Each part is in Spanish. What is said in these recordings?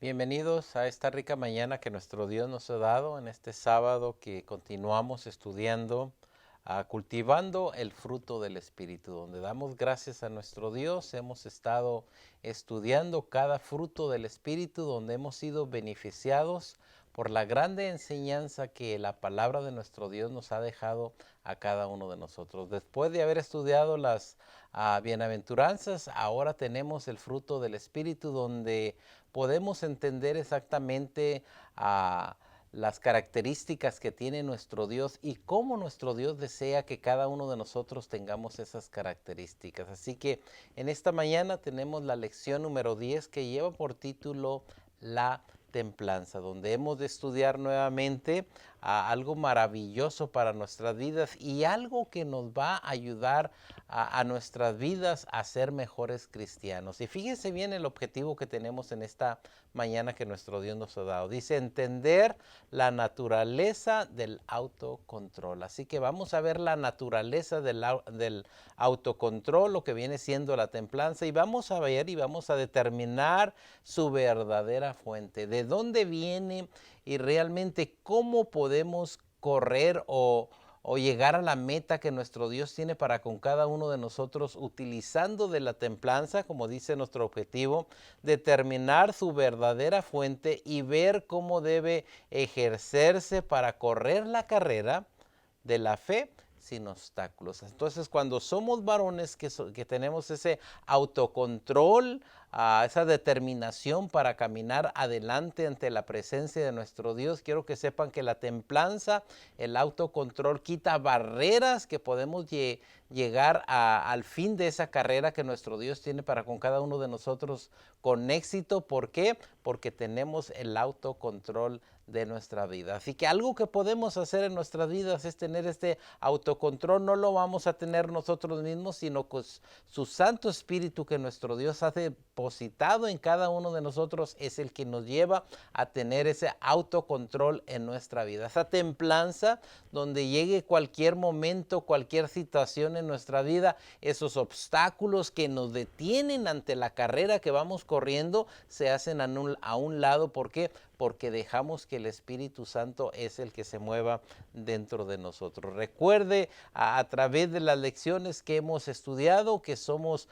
Bienvenidos a esta rica mañana que nuestro Dios nos ha dado en este sábado que continuamos estudiando, cultivando el fruto del Espíritu, donde damos gracias a nuestro Dios. Hemos estado estudiando cada fruto del Espíritu, donde hemos sido beneficiados por la grande enseñanza que la palabra de nuestro Dios nos ha dejado a cada uno de nosotros. Después de haber estudiado las bienaventuranzas, ahora tenemos el fruto del Espíritu, donde podemos entender exactamente las características que tiene nuestro Dios y cómo nuestro Dios desea que cada uno de nosotros tengamos esas características. Así que en esta mañana tenemos la lección número 10 que lleva por título La templanza, donde hemos de estudiar nuevamente algo maravilloso para nuestras vidas y algo que nos va a ayudar a nuestras vidas a ser mejores cristianos. Y fíjense bien el objetivo que tenemos en esta mañana que nuestro Dios nos ha dado. Dice, entender la naturaleza del autocontrol. Así que vamos a ver la naturaleza del autocontrol, lo que viene siendo la templanza, y vamos a ver y vamos a determinar su verdadera fuente, de dónde viene y realmente cómo podemos correr o llegar a la meta que nuestro Dios tiene para con cada uno de nosotros, utilizando de la templanza, como dice nuestro objetivo, determinar su verdadera fuente y ver cómo debe ejercerse para correr la carrera de la fe sin obstáculos. Entonces, cuando somos varones que tenemos ese autocontrol, esa determinación para caminar adelante ante la presencia de nuestro Dios, quiero que sepan que la templanza, el autocontrol, quita barreras que podemos llegar al fin de esa carrera que nuestro Dios tiene para con cada uno de nosotros con éxito. ¿Por qué? Porque tenemos el autocontrol de nuestra vida. Así que algo que podemos hacer en nuestras vidas es tener este autocontrol. No lo vamos a tener nosotros mismos, sino con su Santo Espíritu que nuestro Dios ha depositado en cada uno de nosotros, es el que nos lleva a tener ese autocontrol en nuestra vida. Esa templanza donde llegue cualquier momento, cualquier situación en nuestra vida, esos obstáculos que nos detienen ante la carrera que vamos corriendo, se hacen a un lado. ¿Por qué? Porque dejamos que el Espíritu Santo es el que se mueva dentro de nosotros. Recuerde a través de las lecciones que hemos estudiado que somos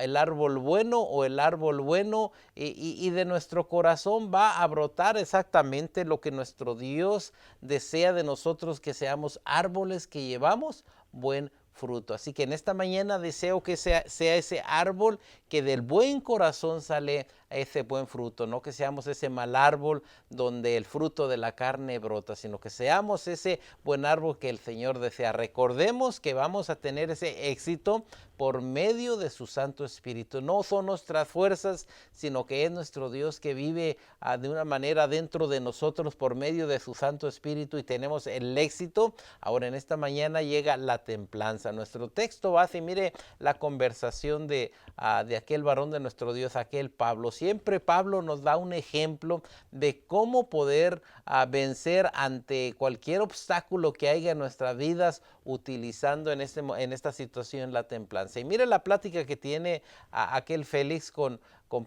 el árbol bueno o el árbol bueno, y de nuestro corazón va a brotar exactamente lo que nuestro Dios desea de nosotros, que seamos árboles que llevamos buen fruto. Así que en esta mañana deseo que sea ese árbol que del buen corazón sale ese buen fruto, no que seamos ese mal árbol donde el fruto de la carne brota, sino que seamos ese buen árbol que el Señor desea. Recordemos que vamos a tener ese éxito por medio de su Santo Espíritu. No son nuestras fuerzas, sino que es nuestro Dios que vive de una manera dentro de nosotros por medio de su Santo Espíritu, y tenemos el éxito. Ahora en esta mañana llega la templanza. Nuestro texto base, mire la conversación de aquel varón de nuestro Dios, aquel Pablo. Siempre Pablo nos da un ejemplo de cómo poder vencer ante cualquier obstáculo que haya en nuestras vidas, utilizando en esta situación la templanza. Y mire la plática que tiene aquel Félix con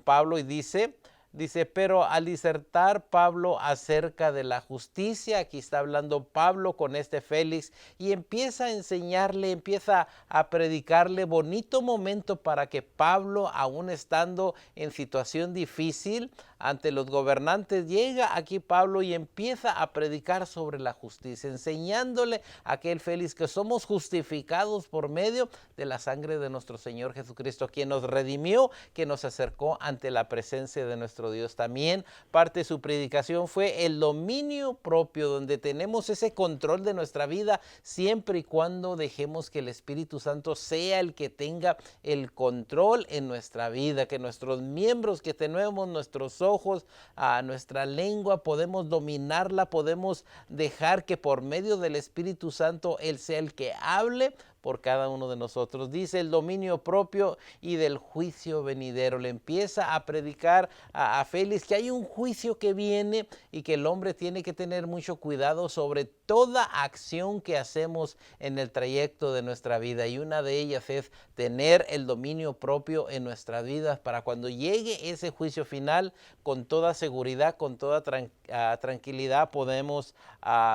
Pablo, y dice, pero al disertar Pablo acerca de la justicia, aquí está hablando Pablo con este Félix, y empieza a enseñarle, empieza a predicarle. Bonito momento para que Pablo, aún estando en situación difícil ante los gobernantes, llega aquí Pablo y empieza a predicar sobre la justicia, enseñándole a aquel Félix que somos justificados por medio de la sangre de nuestro Señor Jesucristo, quien nos redimió, que nos acercó ante la presencia de nuestro Dios. También parte de su predicación fue el dominio propio, donde tenemos ese control de nuestra vida siempre y cuando dejemos que el Espíritu Santo sea el que tenga el control en nuestra vida, que nuestros miembros, que tenemos nuestros ojos, nuestra lengua, podemos dominarla, podemos dejar que por medio del Espíritu Santo Él sea el que hable por cada uno de nosotros. Dice el dominio propio y del juicio venidero. Le empieza a predicar a Félix que hay un juicio que viene y que el hombre tiene que tener mucho cuidado sobre toda acción que hacemos en el trayecto de nuestra vida, y una de ellas es tener el dominio propio en nuestras vidas para cuando llegue ese juicio final, con toda seguridad, con toda tranquilidad, podemos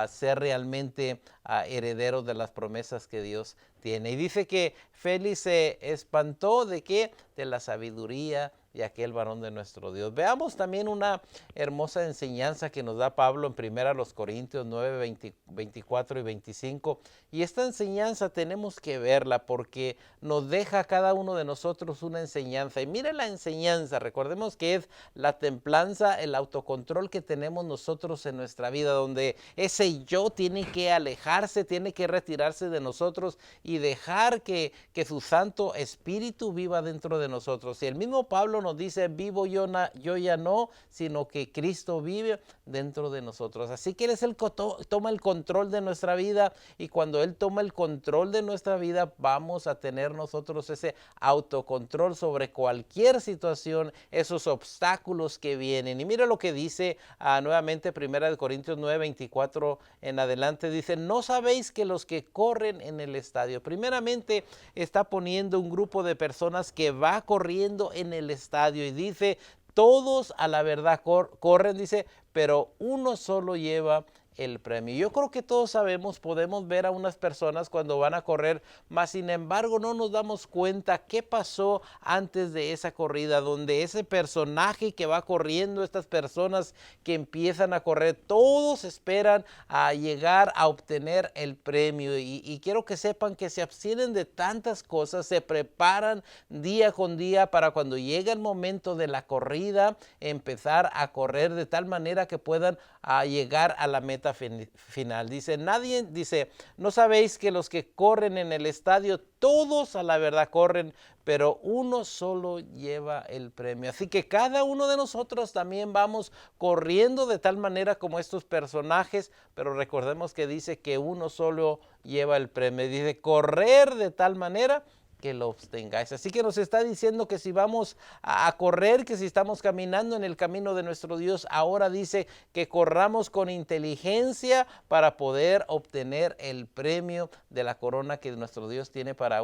ser realmente herederos de las promesas que Dios tiene. Y dice que Félix se espantó de qué, de la sabiduría de aquel varón de nuestro Dios. Veamos también una hermosa enseñanza que nos da Pablo en 1 Corintios 9, 24 y 25. Y esta enseñanza tenemos que verla porque nos deja a cada uno de nosotros una enseñanza. Y mire la enseñanza, recordemos que es la templanza, el autocontrol que tenemos nosotros en nuestra vida, donde ese yo tiene que alejarse, tiene que retirarse de nosotros y dejar que su Santo Espíritu viva dentro de nosotros. Y el mismo Pablo nos dice, vivo yo ya no, sino que Cristo vive dentro de nosotros. Así que Él es el que toma el control de nuestra vida, y cuando Él toma el control de nuestra vida, vamos a tener nosotros ese autocontrol sobre cualquier situación, esos obstáculos que vienen. Y mira lo que dice nuevamente 1 Corintios 9, 24 en adelante, dice, ¿no sabéis que los que corren en el estadio? Primeramente está poniendo un grupo de personas que va corriendo en el estadio, y dice, todos a la verdad corren, dice, pero uno solo lleva el premio. Yo creo que todos sabemos, podemos ver a unas personas cuando van a correr, mas sin embargo no nos damos cuenta qué pasó antes de esa corrida, donde ese personaje que va corriendo, estas personas que empiezan a correr, todos esperan a llegar a obtener el premio, y quiero que sepan que se abstienen de tantas cosas, se preparan día con día para cuando llega el momento de la corrida, empezar a correr de tal manera que puedan llegar a la meta final. Dice, ¿no sabéis que los que corren en el estadio, todos a la verdad corren, pero uno solo lleva el premio? Así que cada uno de nosotros también vamos corriendo de tal manera como estos personajes, pero recordemos que dice que uno solo lleva el premio. Dice, correr de tal manera que lo obtengáis. Así que nos está diciendo que si vamos a correr, que si estamos caminando en el camino de nuestro Dios, ahora dice que corramos con inteligencia para poder obtener el premio de la corona que nuestro Dios tiene para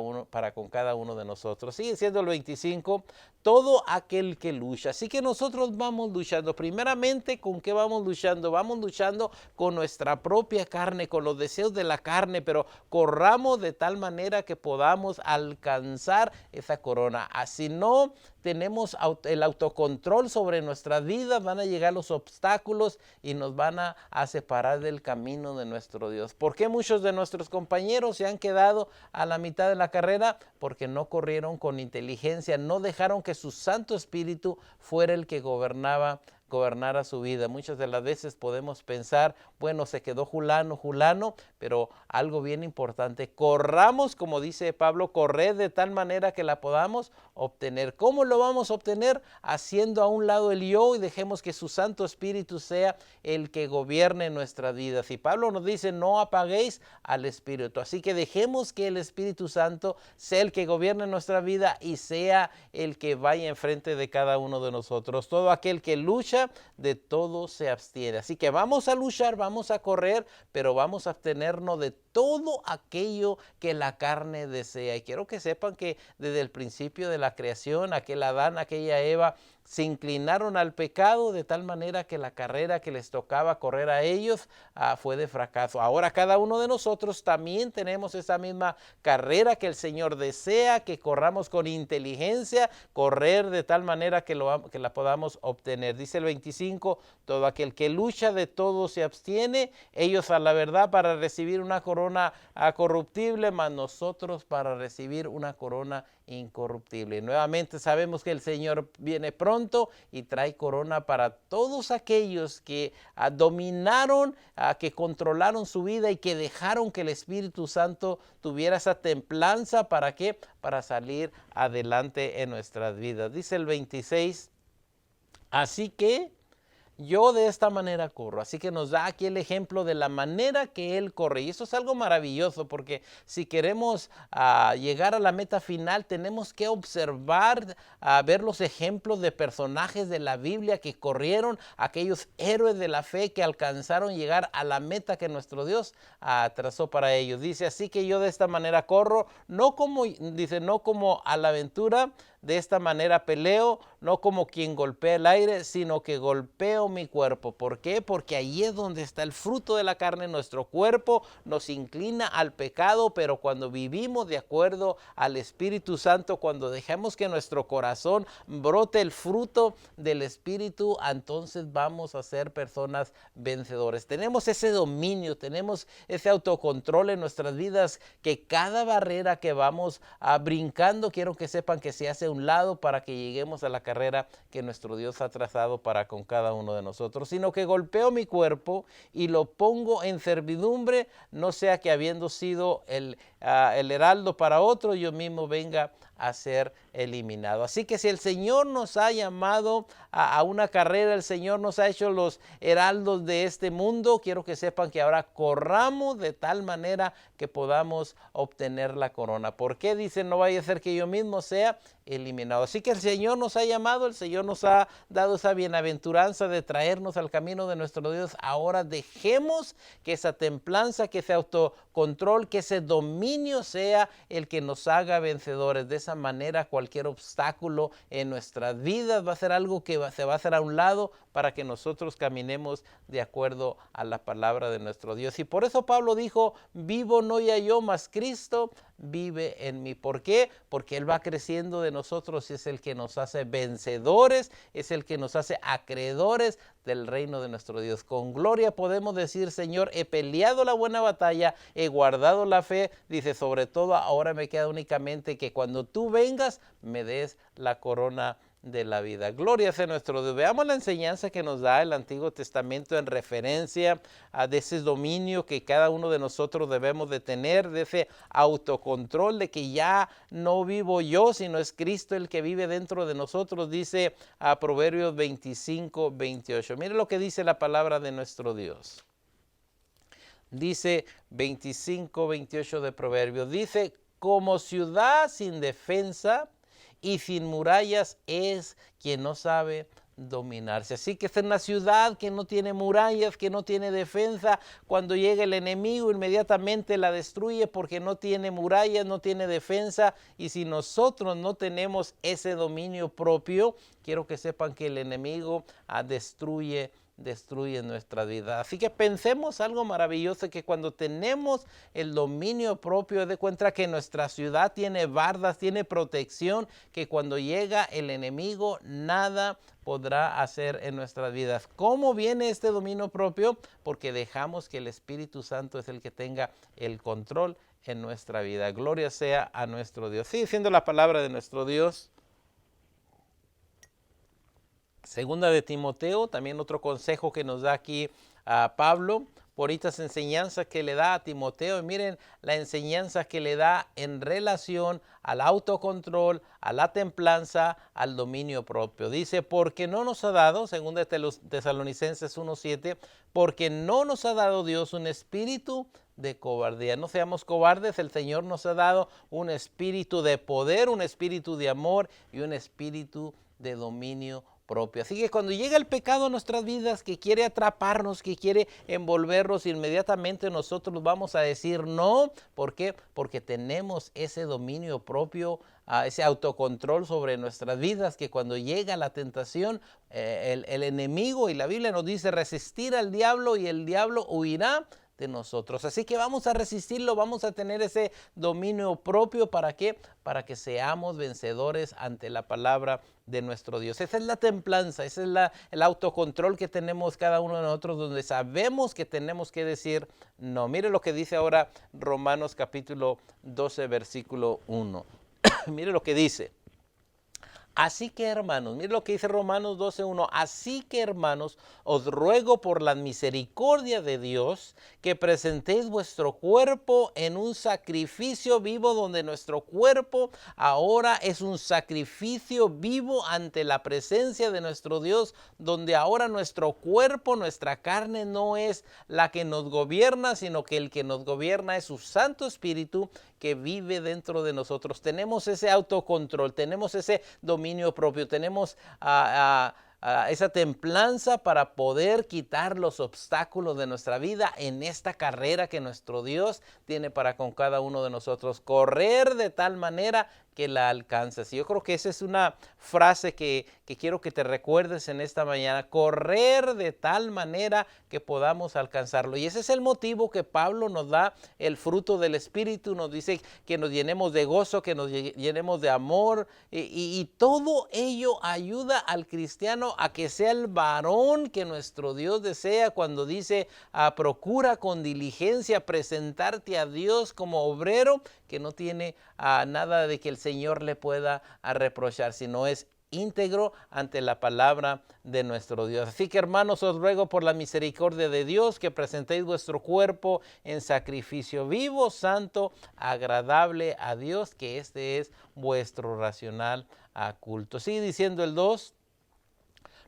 con cada uno de nosotros. Sigue siendo el 25, todo aquel que lucha. Así que nosotros vamos luchando. Primeramente, ¿con qué vamos luchando? Vamos luchando con nuestra propia carne, con los deseos de la carne, pero corramos de tal manera que podamos alcanzar esa corona. Así no tenemos el autocontrol sobre nuestras vidas, van a llegar los obstáculos y nos van a separar del camino de nuestro Dios. ¿Por qué muchos de nuestros compañeros se han quedado a la mitad de la carrera? Porque no corrieron con inteligencia, no dejaron que su Santo Espíritu fuera el que gobernara su vida. Muchas de las veces podemos pensar, bueno, se quedó fulano, pero algo bien importante, corramos, como dice Pablo, corred de tal manera que la podamos obtener. ¿Cómo lo vamos a obtener? Haciendo a un lado el yo y dejemos que su Santo Espíritu sea el que gobierne nuestras vidas. Y Pablo nos dice, no apaguéis al Espíritu. Así que dejemos que el Espíritu Santo sea el que gobierne nuestra vida y sea el que vaya enfrente de cada uno de nosotros. Todo aquel que lucha, de todo se abstiene. Así que vamos a luchar, vamos a correr, pero vamos a abstenernos de todo aquello que la carne desea. Y quiero que sepan que desde el principio de la creación, aquel Adán, aquella Eva, se inclinaron al pecado de tal manera que la carrera que les tocaba correr a ellos fue de fracaso. Ahora cada uno de nosotros también tenemos esa misma carrera que el Señor desea, que corramos con inteligencia, correr de tal manera que la podamos obtener. Dice el 25, todo aquel que lucha de todo se abstiene, ellos a la verdad para recibir una corona corruptible, mas nosotros para recibir una corona incorruptible. Nuevamente sabemos que el Señor viene pronto y trae corona para todos aquellos que dominaron, que controlaron su vida y que dejaron que el Espíritu Santo tuviera esa templanza. ¿Para qué? Para salir adelante en nuestras vidas. Dice el 26, así que yo de esta manera corro. Así que nos da aquí el ejemplo de la manera que Él corre. Y eso es algo maravilloso porque si queremos llegar a la meta final, tenemos que observar, ver los ejemplos de personajes de la Biblia que corrieron, aquellos héroes de la fe que alcanzaron llegar a la meta que nuestro Dios trazó para ellos. Dice, así que yo de esta manera corro, no como a la aventura, de esta manera peleo, no como quien golpea el aire, sino que golpeo mi cuerpo. ¿Por qué? Porque ahí es donde está el fruto de la carne. Nuestro cuerpo nos inclina al pecado, pero cuando vivimos de acuerdo al Espíritu Santo, cuando dejamos que nuestro corazón brote el fruto del Espíritu, entonces vamos a ser personas vencedores. Tenemos ese dominio, tenemos ese autocontrol en nuestras vidas, que cada barrera que vamos brincando, quiero que sepan que se hace a un lado para que lleguemos a la carrera que nuestro Dios ha trazado para con cada uno de nosotros, sino que golpeo mi cuerpo y lo pongo en servidumbre, no sea que habiendo sido el heraldo para otro, yo mismo venga a ser eliminado. Así que si el Señor nos ha llamado a una carrera, el Señor nos ha hecho los heraldos de este mundo, quiero que sepan que ahora corramos de tal manera que podamos obtener la corona. ¿Por qué? Dice, no vaya a ser que yo mismo sea eliminado. Así que el Señor nos ha llamado, el Señor nos ha dado esa bienaventuranza de traernos al camino de nuestro Dios. Ahora dejemos que esa templanza, que ese autocontrol, que ese dominio sea el que nos haga vencedores. De esa manera cualquier obstáculo en nuestras vidas va a ser algo que se va a hacer a un lado para que nosotros caminemos de acuerdo a la palabra de nuestro Dios. Y por eso Pablo dijo, vivo no ya yo, mas Cristo vive en mí. ¿Por qué? Porque Él va creciendo de nosotros y es el que nos hace vencedores, es el que nos hace acreedores del reino de nuestro Dios. Con gloria podemos decir, Señor, he peleado la buena batalla, he guardado la fe. Dice, sobre todo ahora me queda únicamente que cuando tú vengas me des la corona de la vida. Gloria sea nuestro Dios. Veamos la enseñanza que nos da el Antiguo Testamento en referencia de ese dominio que cada uno de nosotros debemos de tener, de ese autocontrol, de que ya no vivo yo, sino es Cristo el que vive dentro de nosotros. Dice a Proverbios 25, 28. Mire lo que dice la palabra de nuestro Dios. Dice 25, 28 de Proverbios. Dice, como ciudad sin defensa y sin murallas es quien no sabe dominarse. Así que es una ciudad que no tiene murallas, que no tiene defensa. Cuando llega el enemigo, inmediatamente la destruye porque no tiene murallas, no tiene defensa. Y si nosotros no tenemos ese dominio propio, quiero que sepan que el enemigo destruye nuestra vida. Así que pensemos algo maravilloso, que cuando tenemos el dominio propio, de cuenta que nuestra ciudad tiene bardas, tiene protección, que cuando llega el enemigo nada podrá hacer en nuestras vidas. ¿Cómo viene este dominio propio? Porque dejamos que el Espíritu Santo es el que tenga el control en nuestra vida. Gloria sea a nuestro Dios. Sigue siendo la palabra de nuestro Dios. Segunda de Timoteo, también otro consejo que nos da aquí a Pablo por estas enseñanzas que le da a Timoteo. Y miren la enseñanza que le da en relación al autocontrol, a la templanza, al dominio propio. Dice, porque no nos ha dado, según de Tesalonicenses 1:7, porque no nos ha dado Dios un espíritu de cobardía. No seamos cobardes, el Señor nos ha dado un espíritu de poder, un espíritu de amor y un espíritu de dominio propio. Así que cuando llega el pecado a nuestras vidas, que quiere atraparnos, que quiere envolvernos, inmediatamente nosotros vamos a decir no. ¿Por qué? Porque tenemos ese dominio propio, ese autocontrol sobre nuestras vidas, que cuando llega la tentación, el enemigo, y la Biblia nos dice resistir al diablo y el diablo huirá de nosotros. Así que vamos a resistirlo, vamos a tener ese dominio propio. ¿Para qué? Para que seamos vencedores ante la palabra de nuestro Dios. Esa es la templanza, ese es el autocontrol que tenemos cada uno de nosotros, donde sabemos que tenemos que decir no. Mire lo que dice ahora Romanos capítulo 12, versículo 1. Mire lo que dice. Así que hermanos, mire lo que dice Romanos 12:1. Así que hermanos, os ruego por la misericordia de Dios que presentéis vuestro cuerpo en un sacrificio vivo, donde nuestro cuerpo ahora es un sacrificio vivo ante la presencia de nuestro Dios, donde ahora nuestro cuerpo, nuestra carne no es la que nos gobierna, sino que el que nos gobierna es su Santo Espíritu que vive dentro de nosotros. Tenemos ese autocontrol, tenemos ese dominio propio, tenemos esa templanza para poder quitar los obstáculos de nuestra vida en esta carrera que nuestro Dios tiene para con cada uno de nosotros. Correr de tal manera que la alcances. Y yo creo que esa es una frase que quiero que te recuerdes en esta mañana. Correr de tal manera que podamos alcanzarlo. Y ese es el motivo que Pablo nos da el fruto del Espíritu. Nos dice que nos llenemos de gozo, que nos llenemos de amor. Y todo ello ayuda al cristiano a que sea el varón que nuestro Dios desea cuando dice, procura con diligencia presentarte a Dios como obrero que no tiene nada de que el Señor le pueda reprochar, sino es íntegro ante la palabra de nuestro Dios. Así que hermanos, os ruego por la misericordia de Dios que presentéis vuestro cuerpo en sacrificio vivo, santo, agradable a Dios, que este es vuestro racional culto. Sigue diciendo el 2.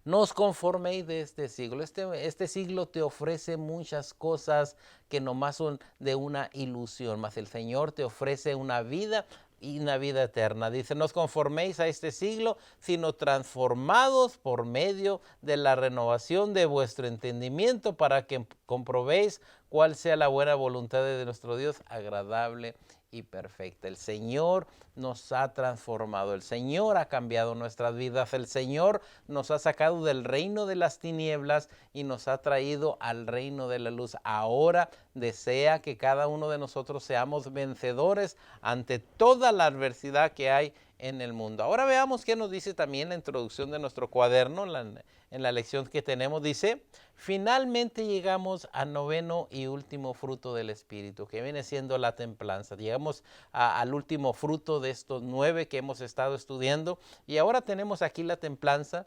No os conforméis de este siglo. Este siglo te ofrece muchas cosas que nomás son de una ilusión, mas el Señor te ofrece una vida y una vida eterna. Dice, no os conforméis a este siglo, sino transformados por medio de la renovación de vuestro entendimiento, para que comprobéis cuál sea la buena voluntad de nuestro Dios, agradable y perfecta. El Señor nos ha transformado, el Señor ha cambiado nuestras vidas, el Señor nos ha sacado del reino de las tinieblas y nos ha traído al reino de la luz. Ahora desea que cada uno de nosotros seamos vencedores ante toda la adversidad que hay en el mundo. Ahora veamos qué nos dice también la introducción de nuestro cuaderno, en la lección que tenemos. Dice, finalmente llegamos al noveno y último fruto del Espíritu, que viene siendo la templanza. Llegamos al último fruto de estos 9 que hemos estado estudiando, y ahora tenemos aquí la templanza,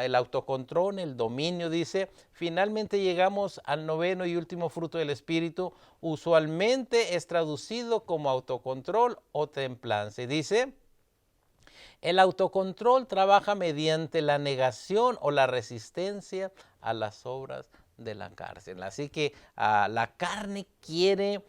el autocontrol, el dominio. Dice, finalmente llegamos al noveno y último fruto del Espíritu. Usualmente es traducido como autocontrol o templanza. Y dice, el autocontrol trabaja mediante la negación o la resistencia a las obras de la cárcel. Así que la carne quiere,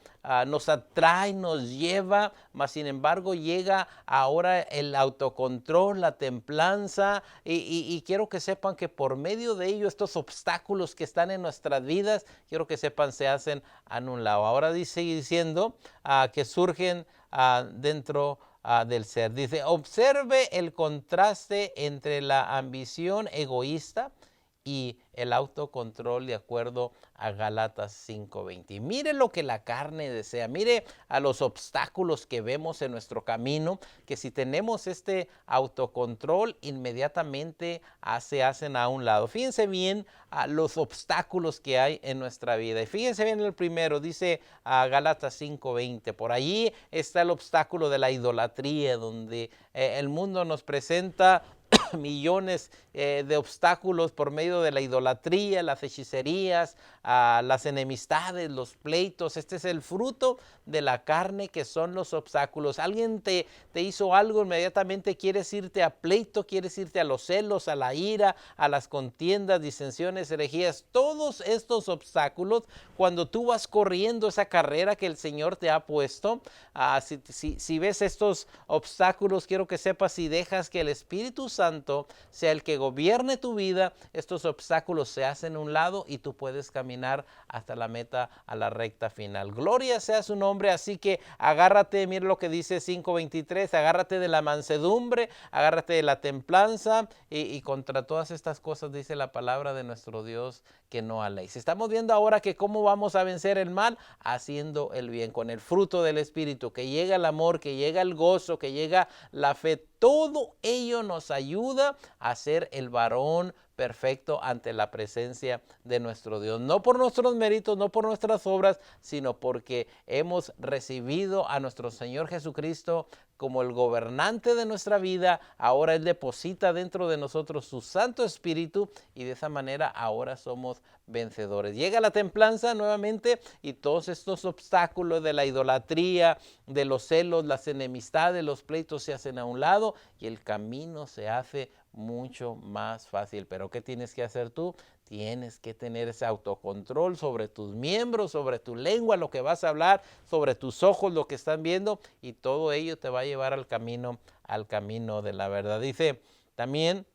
nos atrae, nos lleva, mas sin embargo llega ahora el autocontrol, la templanza, y quiero que sepan que por medio de ello estos obstáculos que están en nuestras vidas, quiero que sepan, se hacen a un lado. Ahora sigue diciendo que surgen dentro del ser. Dice, observe el contraste entre la ambición egoísta y el autocontrol, de acuerdo a Gálatas 5:20. Mire lo que la carne desea, mire a los obstáculos que vemos en nuestro camino, que si tenemos este autocontrol, inmediatamente se hacen a un lado. Fíjense bien a los obstáculos que hay en nuestra vida. Y fíjense bien el primero, dice Gálatas 5:20. Por allí está el obstáculo de la idolatría, donde el mundo nos presenta millones de obstáculos por medio de la idolatría, las hechicerías, las enemistades, los pleitos. Este es el fruto de la carne, que son los obstáculos. Alguien te hizo algo, inmediatamente quieres irte a pleito, quieres irte a los celos, a la ira, a las contiendas, disensiones, herejías. Todos estos obstáculos, cuando tú vas corriendo esa carrera que el Señor te ha puesto, si ves estos obstáculos, quiero que sepas, si dejas que el Espíritu Santo sea el que gobierne tu vida, estos obstáculos se hacen a un lado y tú puedes caminar hasta la meta, a la recta final. Gloria sea su nombre. Así que agárrate, mira lo que dice 5:23, agárrate de la mansedumbre, agárrate de la templanza, y contra todas estas cosas dice la palabra de nuestro Dios que no aléis. Estamos viendo ahora que cómo vamos a vencer el mal, haciendo el bien, con el fruto del Espíritu, que llega el amor, que llega el gozo, que llega la fe. Todo ello nos ayuda a ser el varón perfecto ante la presencia de nuestro Dios. No por nuestros méritos, no por nuestras obras, sino porque hemos recibido a nuestro Señor Jesucristo como el gobernante de nuestra vida, ahora Él deposita dentro de nosotros su Santo Espíritu y de esa manera ahora somos vencedores. Llega la templanza nuevamente y todos estos obstáculos de la idolatría, de los celos, las enemistades, los pleitos se hacen a un lado y el camino se hace mucho más fácil. Pero ¿qué tienes que hacer tú? Tienes que tener ese autocontrol sobre tus miembros, sobre tu lengua, lo que vas a hablar, sobre tus ojos, lo que están viendo, y todo ello te va a llevar al camino de la verdad. Dice también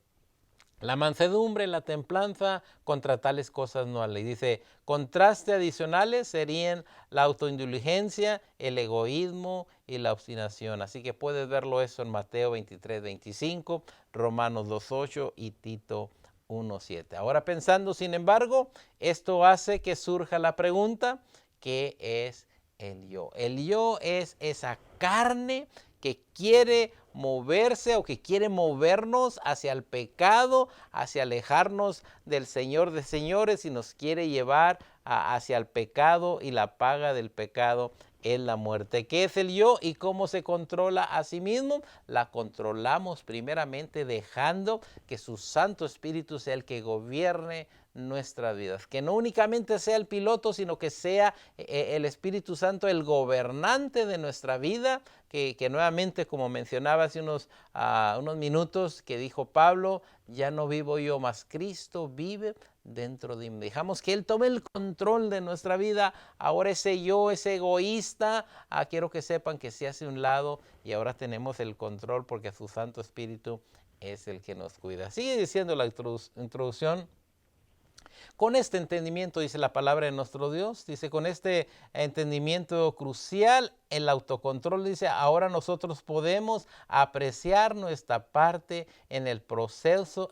la mansedumbre, la templanza, contra tales cosas no hay ley. Dice, contraste adicionales serían la autoindulgencia, el egoísmo y la obstinación. Así que puedes verlo eso en Mateo 23:25, Romanos 2:8 y Tito 1:7. Ahora pensando, sin embargo, esto hace que surja la pregunta, ¿qué es el yo? El yo es esa carne que quiere moverse o que quiere movernos hacia el pecado, hacia alejarnos del Señor de señores y nos quiere llevar hacia el pecado, y la paga del pecado es la muerte. ¿Qué es el yo y cómo se controla a sí mismo? La controlamos primeramente dejando que su Santo Espíritu sea el que gobierne nuestras vidas, que no únicamente sea el piloto, sino que sea el Espíritu Santo el gobernante de nuestra vida, que nuevamente, como mencionaba hace unos minutos, que dijo Pablo, ya no vivo yo, mas Cristo vive dentro de mí. Dejamos que Él tome el control de nuestra vida. Ahora ese yo, ese egoísta, quiero que sepan que se hace a un lado y ahora tenemos el control porque su Santo Espíritu es el que nos cuida. Sigue diciendo la introducción. Con este entendimiento, dice la palabra de nuestro Dios, dice, con este entendimiento crucial, el autocontrol, dice, ahora nosotros podemos apreciar nuestra parte en el proceso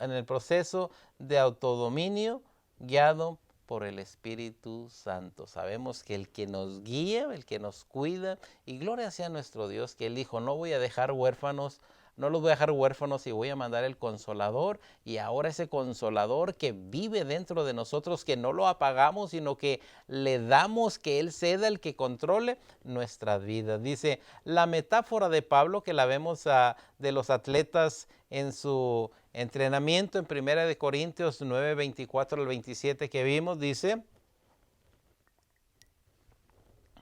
de autodominio guiado por el Espíritu Santo. Sabemos que el que nos guía, el que nos cuida, y gloria sea nuestro Dios, que Él dijo, no voy a dejar huérfanos, no los voy a dejar huérfanos y voy a mandar el Consolador. Y ahora ese Consolador que vive dentro de nosotros, que no lo apagamos, sino que le damos que Él ceda, el que controle nuestras vidas. Dice la metáfora de Pablo, que la vemos de los atletas en su entrenamiento en 1 Corintios 9, 24 al 27 que vimos, dice,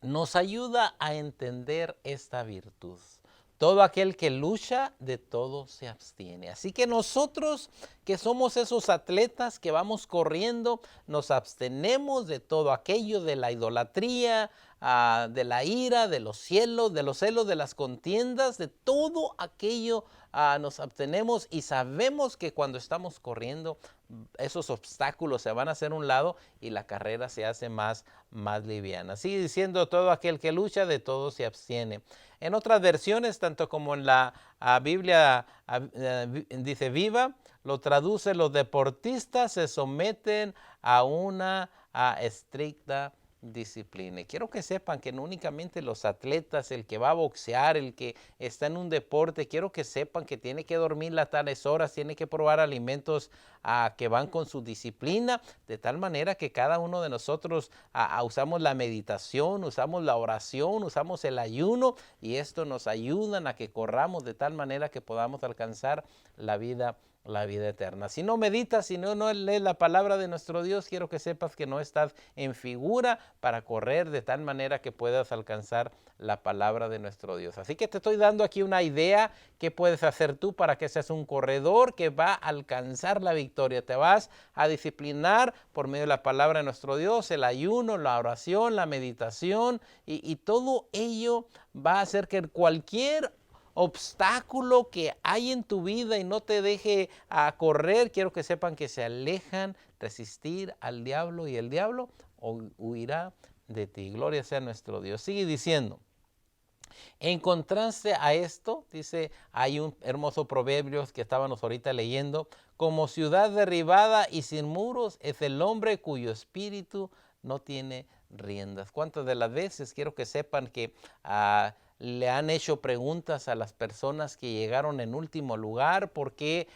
nos ayuda a entender esta virtud. Todo aquel que lucha, de todo se abstiene. Así que nosotros, que somos esos atletas que vamos corriendo, nos abstenemos de todo aquello, de la idolatría, de la ira, de los celos, de las contiendas, de todo aquello nos abstenemos, y sabemos que cuando estamos corriendo, esos obstáculos se van a hacer a un lado y la carrera se hace más liviana. Sigue diciendo, todo aquel que lucha, de todo se abstiene. En otras versiones, tanto como en la Biblia dice Viva, lo traduce, los deportistas se someten a una estricta disciplina. Y quiero que sepan que no únicamente los atletas, el que va a boxear, el que está en un deporte, quiero que sepan que tiene que dormir a tales horas, tiene que probar alimentos que van con su disciplina, de tal manera que cada uno de nosotros usamos la meditación, usamos la oración, usamos el ayuno, y esto nos ayudan a que corramos de tal manera que podamos alcanzar la vida eterna. Si no meditas, si no lees la palabra de nuestro Dios, quiero que sepas que no estás en figura para correr de tal manera que puedas alcanzar la palabra de nuestro Dios. Así que te estoy dando aquí una idea que puedes hacer tú para que seas un corredor que va a alcanzar la victoria. Te vas a disciplinar por medio de la palabra de nuestro Dios, el ayuno, la oración, la meditación, y todo ello va a hacer que cualquier obstáculo que hay en tu vida y no te deje correr, quiero que sepan que se alejan, resistir al diablo, y el diablo huirá de ti. Gloria sea nuestro Dios. Sigue diciendo, en contraste a esto, dice, hay un hermoso proverbio que estábamos ahorita leyendo, como ciudad derribada y sin muros es el hombre cuyo espíritu no tiene riendas. ¿Cuántas de las veces quiero que sepan que le han hecho preguntas a las personas que llegaron en último lugar? ¿Por qué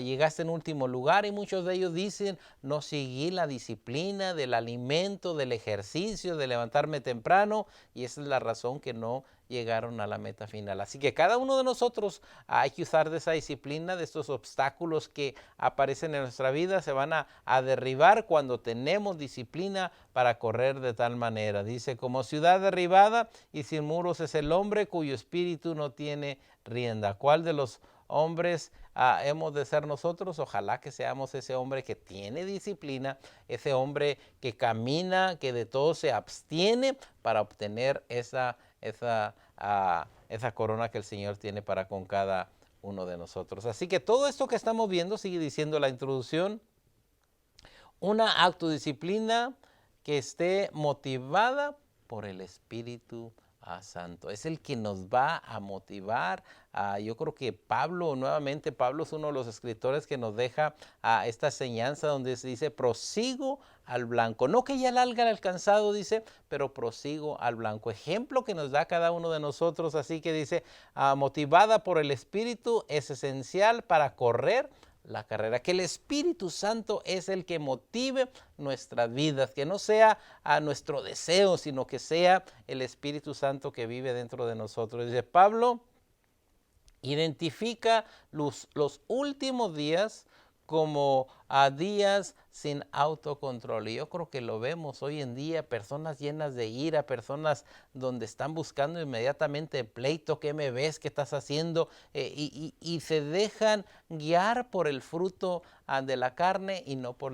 llegaste en último lugar, y muchos de ellos dicen, no seguí la disciplina del alimento, del ejercicio, de levantarme temprano, y esa es la razón que no llegaron a la meta final. Así que cada uno de nosotros hay que usar de esa disciplina, de estos obstáculos que aparecen en nuestra vida, se van a derribar cuando tenemos disciplina para correr de tal manera. Dice, como ciudad derribada y sin muros es el hombre cuyo espíritu no tiene rienda. ¿Cuál de los hombres hemos de ser nosotros? Ojalá que seamos ese hombre que tiene disciplina, ese hombre que camina, que de todo se abstiene para obtener esa corona que el Señor tiene para con cada uno de nosotros. Así que todo esto que estamos viendo, sigue diciendo la introducción, una autodisciplina que esté motivada por el Espíritu Santo. Es el que nos va a motivar. Yo creo que Pablo es uno de los escritores que nos deja esta enseñanza donde se dice, prosigo al blanco. No que ya la haya alcanzado, dice, pero prosigo al blanco. Ejemplo que nos da cada uno de nosotros. Así que dice, motivada por el Espíritu es esencial para correr la carrera, que el Espíritu Santo es el que motive nuestras vidas, que no sea a nuestro deseo, sino que sea el Espíritu Santo que vive dentro de nosotros. Dice Pablo, identifica los últimos días como días sin autocontrol. Y yo creo que lo vemos hoy en día, personas llenas de ira, personas donde están buscando inmediatamente pleito, ¿qué me ves? ¿Qué estás haciendo? Y se dejan guiar por el fruto de la carne y no por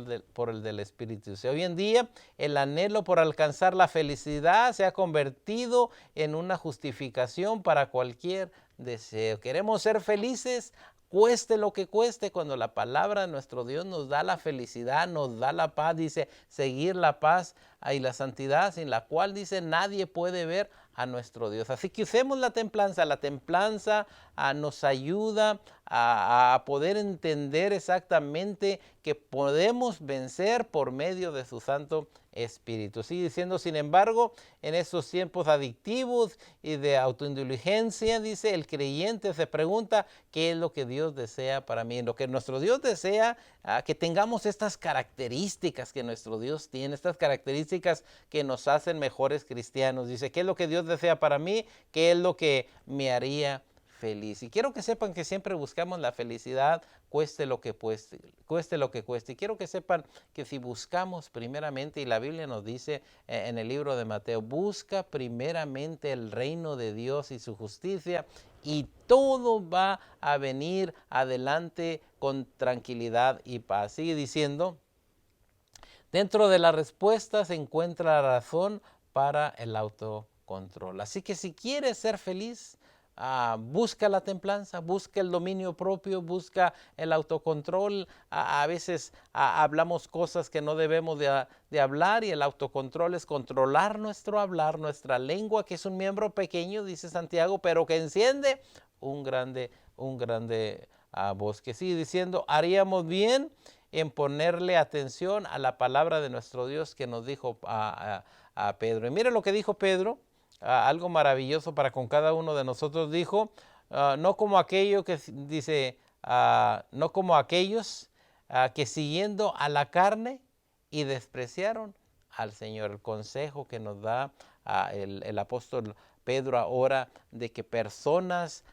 el del Espíritu. O sea, hoy en día el anhelo por alcanzar la felicidad se ha convertido en una justificación para cualquier deseo. Queremos ser felices, cueste lo que cueste, cuando la palabra de nuestro Dios nos da la felicidad, nos da la paz. Dice, seguir la paz y la santidad, sin la cual, dice, nadie puede ver a nuestro Dios. Así que usemos la templanza. La templanza nos ayuda a poder entender exactamente que podemos vencer por medio de su Santo Espíritu. Sigue diciendo, sin embargo, en estos tiempos adictivos y de autoindulgencia, dice, el creyente se pregunta, ¿qué es lo que Dios desea para mí? Lo que nuestro Dios desea, que tengamos estas características que nuestro Dios tiene, estas características que nos hacen mejores cristianos. Dice, ¿qué es lo que Dios desea para mí? ¿Qué es lo que me haría feliz? Y quiero que sepan que siempre buscamos la felicidad, cueste lo que cueste, cueste lo que cueste. Y quiero que sepan que si buscamos primeramente, y la Biblia nos dice en el libro de Mateo, busca primeramente el reino de Dios y su justicia, y todo va a venir adelante con tranquilidad y paz. Sigue diciendo, dentro de la respuesta se encuentra la razón para el autocontrol. Así que si quieres ser feliz, busca la templanza, busca el dominio propio, busca el autocontrol. A veces hablamos cosas que no debemos de hablar, y el autocontrol es controlar nuestro hablar, nuestra lengua, que es un miembro pequeño, dice Santiago, pero que enciende un grande bosque. Sigue diciendo, haríamos bien en ponerle atención a la palabra de nuestro Dios que nos dijo a Pedro. Y mire lo que dijo Pedro. Algo maravilloso para con cada uno de nosotros. Dijo, no como aquello que dice, no como aquellos que siguiendo a la carne y despreciaron al Señor. El consejo que nos da el apóstol Pedro ahora, de que personas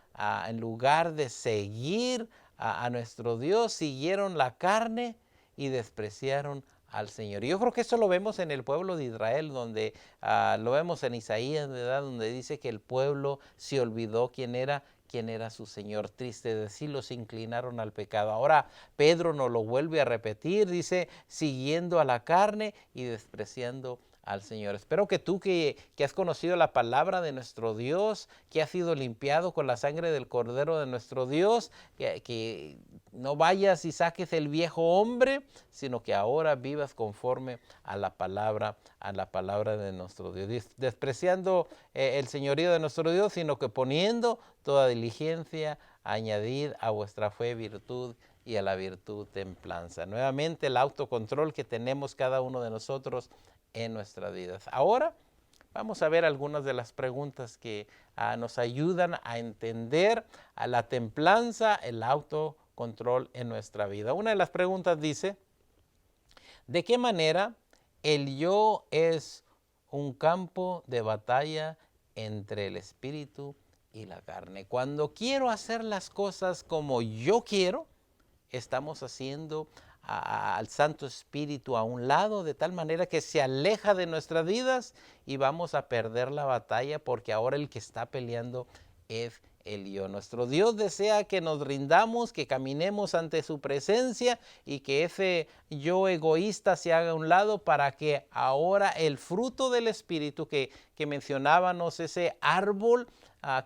en lugar de seguir a nuestro Dios, siguieron la carne y despreciaron al Señor. Y yo creo que eso lo vemos en el pueblo de Israel, donde lo vemos en Isaías, ¿verdad? Donde dice que el pueblo se olvidó quién era su Señor. Triste decirlo, se inclinaron al pecado. Ahora Pedro nos lo vuelve a repetir, dice, siguiendo a la carne y despreciando al Señor. Espero que tú que has conocido la palabra de nuestro Dios, que has sido limpiado con la sangre del Cordero de nuestro Dios, que no vayas y saques el viejo hombre, sino que ahora vivas conforme a la palabra de nuestro Dios. Despreciando el señorío de nuestro Dios, sino que poniendo toda diligencia, añadid a vuestra fe virtud, y a la virtud templanza. Nuevamente el autocontrol que tenemos cada uno de nosotros en nuestras vidas. Ahora vamos a ver algunas de las preguntas que nos ayudan a entender a la templanza, el autocontrol control en nuestra vida. Una de las preguntas dice, ¿de qué manera el yo es un campo de batalla entre el espíritu y la carne? Cuando quiero hacer las cosas como yo quiero, estamos haciendo al Santo Espíritu a un lado, de tal manera que se aleja de nuestras vidas y vamos a perder la batalla, porque ahora el que está peleando es el yo. Nuestro Dios desea que nos rindamos, que caminemos ante su presencia y que ese yo egoísta se haga a un lado, para que ahora el fruto del Espíritu que mencionábamos, ese árbol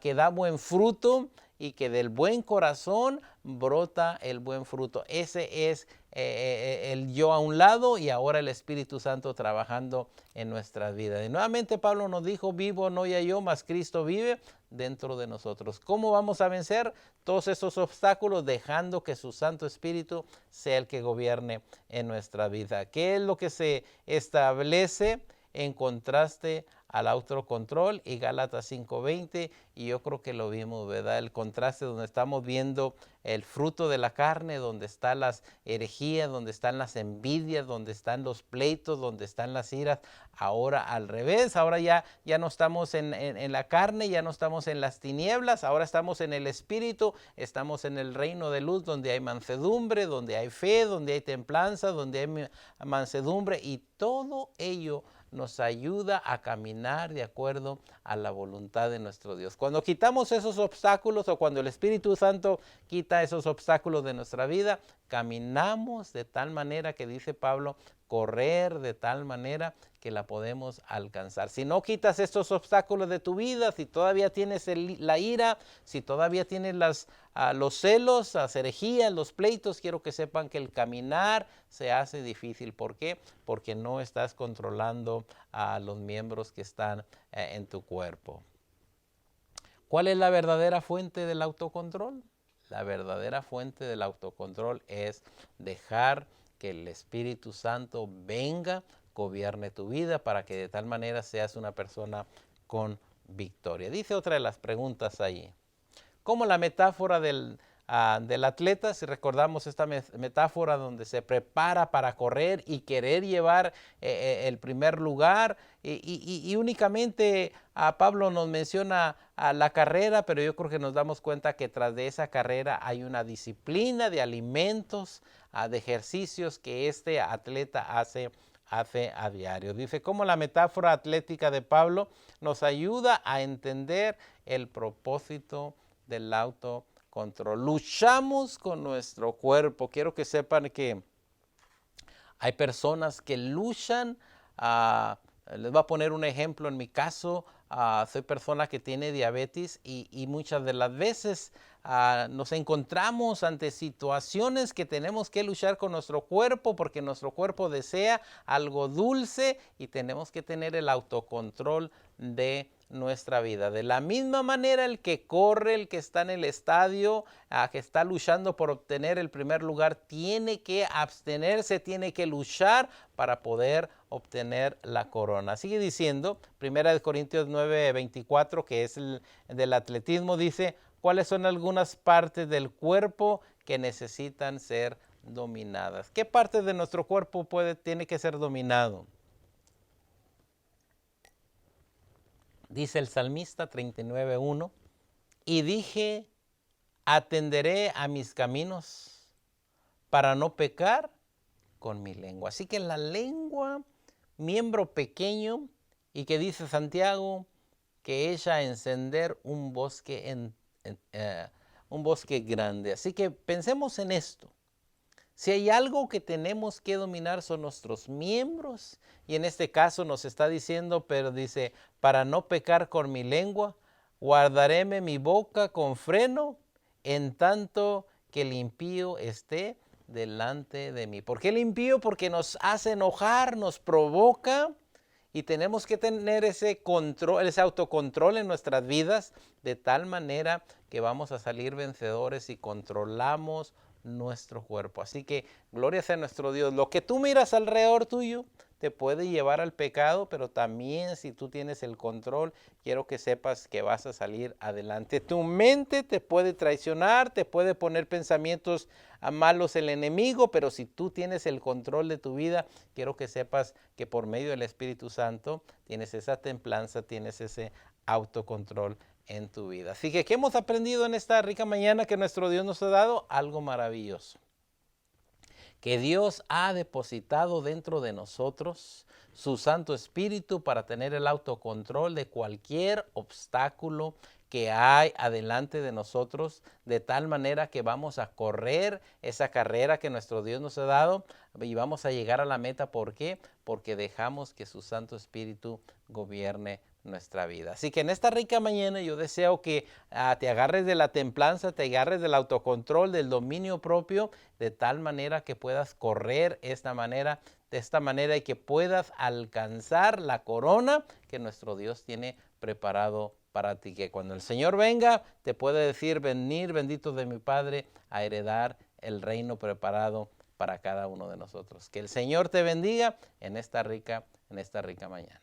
que da buen fruto, y que del buen corazón brota el buen fruto. Ese es el yo a un lado, y ahora el Espíritu Santo trabajando en nuestras vidas. Y nuevamente Pablo nos dijo, vivo no ya yo, mas Cristo vive dentro de nosotros. ¿Cómo vamos a vencer todos esos obstáculos? Dejando que su Santo Espíritu sea el que gobierne en nuestra vida. ¿Qué es lo que se establece en contraste al autocontrol? Y Gálatas 5:20, y yo creo que lo vimos, ¿verdad? El contraste donde estamos viendo el fruto de la carne, donde están las herejías, donde están las envidias, donde están los pleitos, donde están las iras. Ahora al revés, ahora ya no estamos en la carne, ya no estamos en las tinieblas, ahora estamos en el Espíritu, estamos en el reino de luz, donde hay mansedumbre, donde hay fe, donde hay templanza, donde hay mansedumbre, y todo ello nos ayuda a caminar de acuerdo a la voluntad de nuestro Dios. Cuando quitamos esos obstáculos, o cuando el Espíritu Santo quita esos obstáculos de nuestra vida, caminamos de tal manera que, dice Pablo, correr de tal manera que la podemos alcanzar. Si no quitas estos obstáculos de tu vida, si todavía tienes la ira, si todavía tienes los celos, las herejías, los pleitos, quiero que sepan que el caminar se hace difícil. ¿Por qué? Porque no estás controlando a los miembros que están en tu cuerpo. ¿Cuál es la verdadera fuente del autocontrol? La verdadera fuente del autocontrol es dejar que el Espíritu Santo venga, gobierne tu vida, para que de tal manera seas una persona con victoria. Dice otra de las preguntas allí, como la metáfora del atleta, si recordamos esta metáfora donde se prepara para correr y querer llevar el primer lugar, y únicamente Pablo nos menciona la carrera, pero yo creo que nos damos cuenta que tras de esa carrera hay una disciplina de alimentos, de ejercicios que este atleta hace a diario. Dice, cómo la metáfora atlética de Pablo nos ayuda a entender el propósito del autocontrol. Luchamos con nuestro cuerpo. Quiero que sepan que hay personas que luchan. Les voy a poner un ejemplo. En mi caso, soy persona que tiene diabetes, y muchas de las veces nos encontramos ante situaciones que tenemos que luchar con nuestro cuerpo, porque nuestro cuerpo desea algo dulce, y tenemos que tener el autocontrol de nuestra vida. De la misma manera, el que corre, el que está en el estadio, que está luchando por obtener el primer lugar, tiene que abstenerse, tiene que luchar para poder obtener la corona. Sigue diciendo, 1 Corintios 9:24, que es el del atletismo, dice, ¿cuáles son algunas partes del cuerpo que necesitan ser dominadas? ¿Qué parte de nuestro cuerpo tiene que ser dominado? Dice el salmista 39:1, y dije, atenderé a mis caminos para no pecar con mi lengua. Así que la lengua, miembro pequeño, y que dice Santiago, que echa a encender un bosque grande. Así que pensemos en esto. Si hay algo que tenemos que dominar, son nuestros miembros, y en este caso nos está diciendo, pero dice, para no pecar con mi lengua, guardaréme mi boca con freno, en tanto que el impío esté delante de mí. ¿Por qué el impío? Porque nos hace enojar, nos provoca, y tenemos que tener ese control, ese autocontrol en nuestras vidas, de tal manera que vamos a salir vencedores y controlamos nuestro cuerpo. Así que gloria sea nuestro Dios. Lo que tú miras alrededor tuyo te puede llevar al pecado, pero también si tú tienes el control, quiero que sepas que vas a salir adelante. Tu mente te puede traicionar, te puede poner pensamientos malos el enemigo, pero si tú tienes el control de tu vida, quiero que sepas que por medio del Espíritu Santo tienes esa templanza, tienes ese autocontrol en tu vida. Así que, ¿qué hemos aprendido en esta rica mañana que nuestro Dios nos ha dado? Algo maravilloso. Que Dios ha depositado dentro de nosotros su Santo Espíritu para tener el autocontrol de cualquier obstáculo que hay adelante de nosotros, de tal manera que vamos a correr esa carrera que nuestro Dios nos ha dado y vamos a llegar a la meta. ¿Por qué? Porque dejamos que su Santo Espíritu gobierne nuestra vida. Así que en esta rica mañana yo deseo que te agarres de la templanza, te agarres del autocontrol, del dominio propio, de tal manera que puedas correr de esta manera y que puedas alcanzar la corona que nuestro Dios tiene preparado para ti. Que cuando el Señor venga, te puede decir: venid, bendito de mi Padre, a heredar el reino preparado para cada uno de nosotros. Que el Señor te bendiga en esta rica mañana.